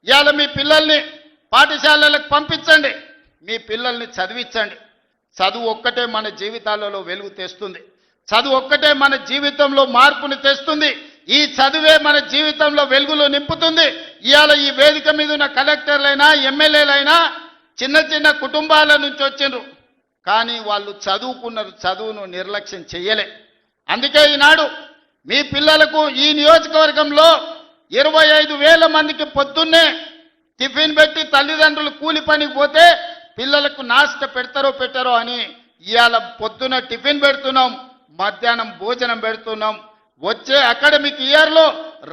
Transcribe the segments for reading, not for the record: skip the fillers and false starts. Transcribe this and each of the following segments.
ఇవాళ మీ పిల్లల్ని పాఠశాలలకు పంపించండి, మీ పిల్లల్ని చదివించండి. చదువు ఒక్కటే మన జీవితాలలో వెలుగు తెస్తుంది. చదువు ఒక్కటే మన జీవితంలో మార్పుని తెస్తుంది. ఈ చదువే మన జీవితంలో వెలుగులు నింపుతుంది. ఇవాళ ఈ వేదిక మీద ఉన్న కలెక్టర్లైనా ఎమ్మెల్యేలైనా చిన్న చిన్న కుటుంబాల నుంచి వచ్చిండ్రు, కానీ వాళ్ళు చదువుకున్నారు, చదువును నిర్లక్ష్యం చేయలే. అందుకే ఈనాడు మీ పిల్లలకు ఈ నియోజకవర్గంలో 25,000 మందికి పొద్దున్నే టిఫిన్ పెట్టి తల్లిదండ్రులు కూలి పనికి పోతే పిల్లలకు నాస్త పెడతారో పెట్టారో అని ఇవాళ పొద్దున టిఫిన్ పెడుతున్నాం, మధ్యాహ్నం భోజనం పెడుతున్నాం. వచ్చే అకాడమిక్ ఇయర్లో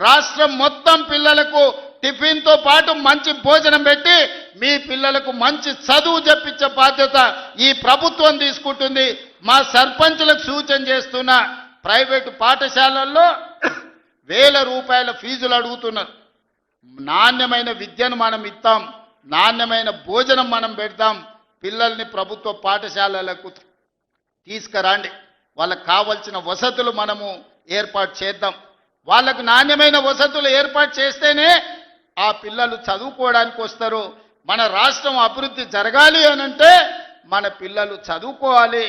రాష్ట్రం మొత్తం పిల్లలకు టిఫిన్తో పాటు మంచి భోజనం పెట్టి మీ పిల్లలకు మంచి చదువు చెప్పించే బాధ్యత ఈ ప్రభుత్వం తీసుకుంటుంది. మా సర్పంచులకు సూచన చేస్తున్న ప్రైవేటు పాఠశాలల్లో 1,000 రూపాయల ఫీజులు అడుగుతున్నారు. నాణ్యమైన విద్యను మనం ఇస్తాం, నాణ్యమైన భోజనం మనం పెడతాం. పిల్లల్ని ప్రభుత్వ పాఠశాలలకు తీసుకురండి, వాళ్ళకు కావాల్సిన వసతులు మనము ఏర్పాటు చేద్దాం. వాళ్ళకు నాణ్యమైన వసతులు ఏర్పాటు చేస్తేనే ఆ పిల్లలు చదువుకోవడానికి వస్తారు. మన రాష్ట్రం అభివృద్ధి జరగాలి అనంటే మన పిల్లలు చదువుకోవాలి.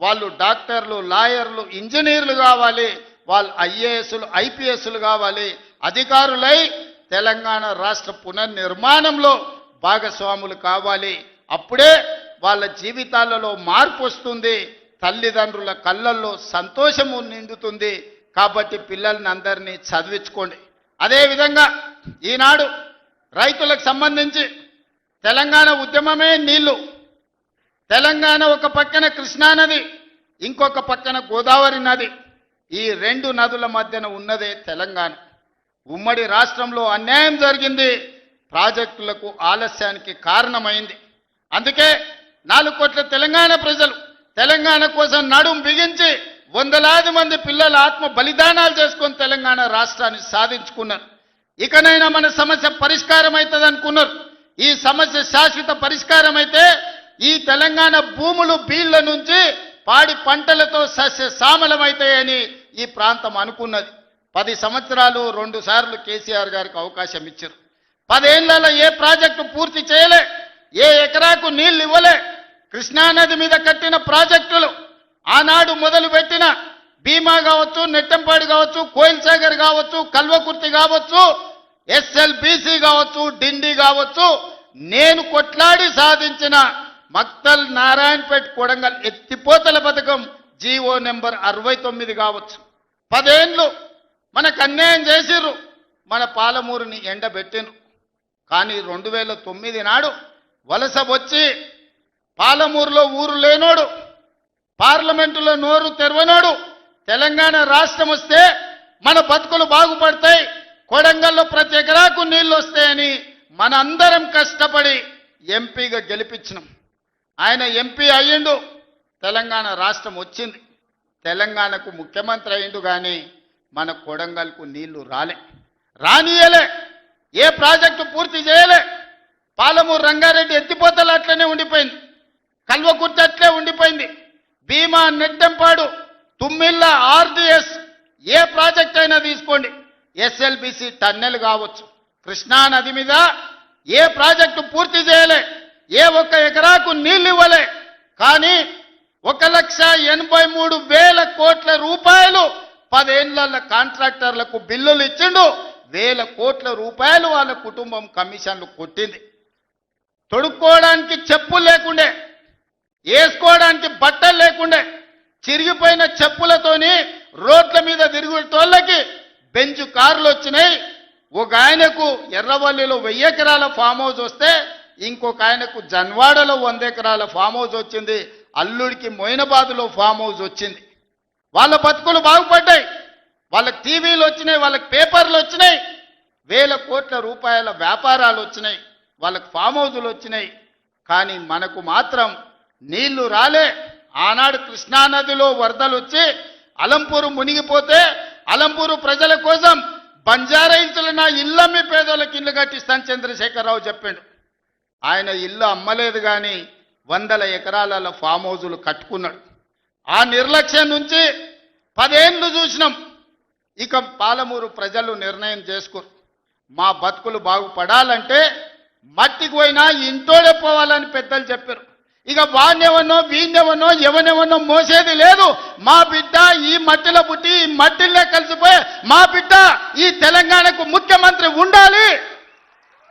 వాళ్ళు డాక్టర్లు, లాయర్లు, ఇంజనీర్లు కావాలి, వాళ్ళు ఐఏఎస్లు, ఐపీఎస్లు కావాలి, అధికారులై తెలంగాణ రాష్ట్ర పునర్నిర్మాణంలో భాగస్వాములు కావాలి. అప్పుడే వాళ్ళ జీవితాలలో మార్పు వస్తుంది, తల్లిదండ్రుల కళ్ళల్లో సంతోషము నిండుతుంది. కాబట్టి పిల్లల్ని అందరినీ చదివించుకోండి. అదేవిధంగా ఈనాడు రైతులకు సంబంధించి తెలంగాణ ఉద్యమమే నీళ్లు. తెలంగాణ ఒక పక్కన కృష్ణానది, ఇంకొక పక్కన గోదావరి నది. ఈ 2 నదుల మధ్యన ఉన్నదే తెలంగాణ. ఉమ్మడి రాష్ట్రంలో అన్యాయం జరిగింది, ప్రాజెక్టులకు ఆలస్యానికి కారణమైంది. అందుకే 4 కోట్ల తెలంగాణ ప్రజలు తెలంగాణ కోసం నడుం బిగించి వందలాది మంది పిల్లల ఆత్మ బలిదానాలు చేసుకొని తెలంగాణ రాష్ట్రాన్ని సాధించుకున్నారు. ఇకనైనా మన సమస్య పరిష్కారం అవుతుంది అనుకున్నారు. ఈ సమస్య శాశ్వత పరిష్కారం అయితే ఈ తెలంగాణ భూములు బీళ్ల నుంచి పాడి పంటలతో సస్య సామలమవుతాయని ఈ ప్రాంతం అనుకున్నది. 10 సంవత్సరాలు 2 సార్లు కేసీఆర్ గారికి అవకాశం ఇచ్చారు. 10 ఏళ్లలో ఏ ప్రాజెక్టు పూర్తి చేయలే, ఏ ఎకరాకు నీళ్లు ఇవ్వలే. కృష్ణానది మీద కట్టిన ప్రాజెక్టులు ఆనాడు మొదలుపెట్టిన భీమా కావచ్చు, నెట్టంపాడు కావచ్చు, కోయిల్ సాగర్ కావచ్చు, కల్వకుర్తి కావచ్చు, ఎస్ఎల్బీసీ కావచ్చు, డిండి కావచ్చు, నేను కొట్లాడి సాధించిన మక్తల్, నారాయణపేట్, కొడంగల్ ఎత్తిపోతల పథకం జీవో నెంబర్ 69 కావచ్చు. 10 ఏళ్ళు మనకు అన్యాయం చేసిర్రు, మన పాలమూరుని ఎండబెట్టిండ్రు. కానీ 2009 నాడు వలస వచ్చి పాలమూరులో ఊరు లేనోడు, పార్లమెంటులో నోరు తెరవనోడు తెలంగాణ రాష్ట్రం వస్తే మన బతుకులు బాగుపడతాయి, కొడంగల్లో ప్రతి ఎకరాకు నీళ్ళు వస్తాయని మనందరం కష్టపడి ఎంపీగా గెలిపించినాం. ఆయన ఎంపీ అయ్యిండు, తెలంగాణ రాష్ట్రం వచ్చింది, తెలంగాణకు ముఖ్యమంత్రి అయ్యిండు. కానీ మన కొడంగల్కు నీళ్లు రానియలే, ఏ ప్రాజెక్టు పూర్తి చేయలే. పాలమూరు రంగారెడ్డి ఎత్తిపోతలు అట్లనే ఉండిపోయింది, కల్వకుర్తి అట్లే ఉండిపోయింది. భీమా, నెట్టంపాడు, తుమ్మిళ్ళ, ఆర్డిఎస్ ఏ ప్రాజెక్ట్ అయినా తీసుకోండి, ఎస్ఎల్బిసి టన్నెల్ కావచ్చు, కృష్ణా నది మీద ఏ ప్రాజెక్టు పూర్తి చేయలే, ఏ ఒక్క ఎకరాకు నీళ్ళు ఇవ్వలే. కానీ 1,83,000 కోట్ల రూపాయలు 10 ఏళ్ల కాంట్రాక్టర్లకు బిల్లులు ఇచ్చిండు. 1,000 కోట్ల రూపాయలు వాళ్ళ కుటుంబం కమిషన్లు కొట్టింది. తొడుక్కోవడానికి చెప్పులు లేకుండే, వేసుకోవడానికి బట్టలు లేకుండే, చిరిగిపోయిన చెప్పులతోని రోడ్ల మీద తిరుగుతోళ్ళకి బెంచ్ కార్లు వచ్చినాయి. ఒక ఆయనకు ఎర్రవల్లిలో 1000 ఎకరాల ఫామ్ హౌస్ వస్తే ఇంకొక ఆయనకు జన్వాడలో 100 ఎకరాల ఫామ్ హౌస్ వచ్చింది, అల్లుడికి మొయినాబాద్లో ఫామ్ హౌస్ వచ్చింది. వాళ్ళ బతుకులు బాగుపడ్డాయి, వాళ్ళకి టీవీలు వచ్చినాయి, వాళ్ళకి పేపర్లు వచ్చినాయి, 1,000 కోట్ల రూపాయల వ్యాపారాలు వచ్చినాయి, వాళ్ళకి ఫామ్ హౌజులు వచ్చినాయి. కానీ మనకు మాత్రం నీళ్లు రాలే. ఆనాడు కృష్ణానదిలో వరదలు వచ్చి అలంపూరు మునిగిపోతే అలంపూరు ప్రజల కోసం బంజారా హిల్స్లో నా ఇల్లమ్మి పేదోళ్ళకి ఇల్లు కట్టిస్తాను చంద్రశేఖరరావు చెప్పాడు. ఆయన ఇల్లు అమ్మలేదు, కానీ 100 ఎకరాల ఫామ్ హౌజులు కట్టుకున్నాడు. ఆ నిర్లక్ష్యం నుంచి 10 ఏళ్ళు చూసినాం. ఇక పాలమూరు ప్రజలు నిర్ణయం చేసుకోరు. మా బతుకులు బాగుపడాలంటే మట్టికి పోయినా ఇంటోడే పోవాలని పెద్దలు చెప్పారు. ఇక వాణ్ణెవనో వీణ్ణెవనో ఎవనెవనో మోసేది లేదు. మా బిడ్డ ఈ మట్టిలో పుట్టి ఈ మట్టిలో కలిసిపోయి మా బిడ్డ ఈ తెలంగాణకు ముఖ్యమంత్రి ఉండాలి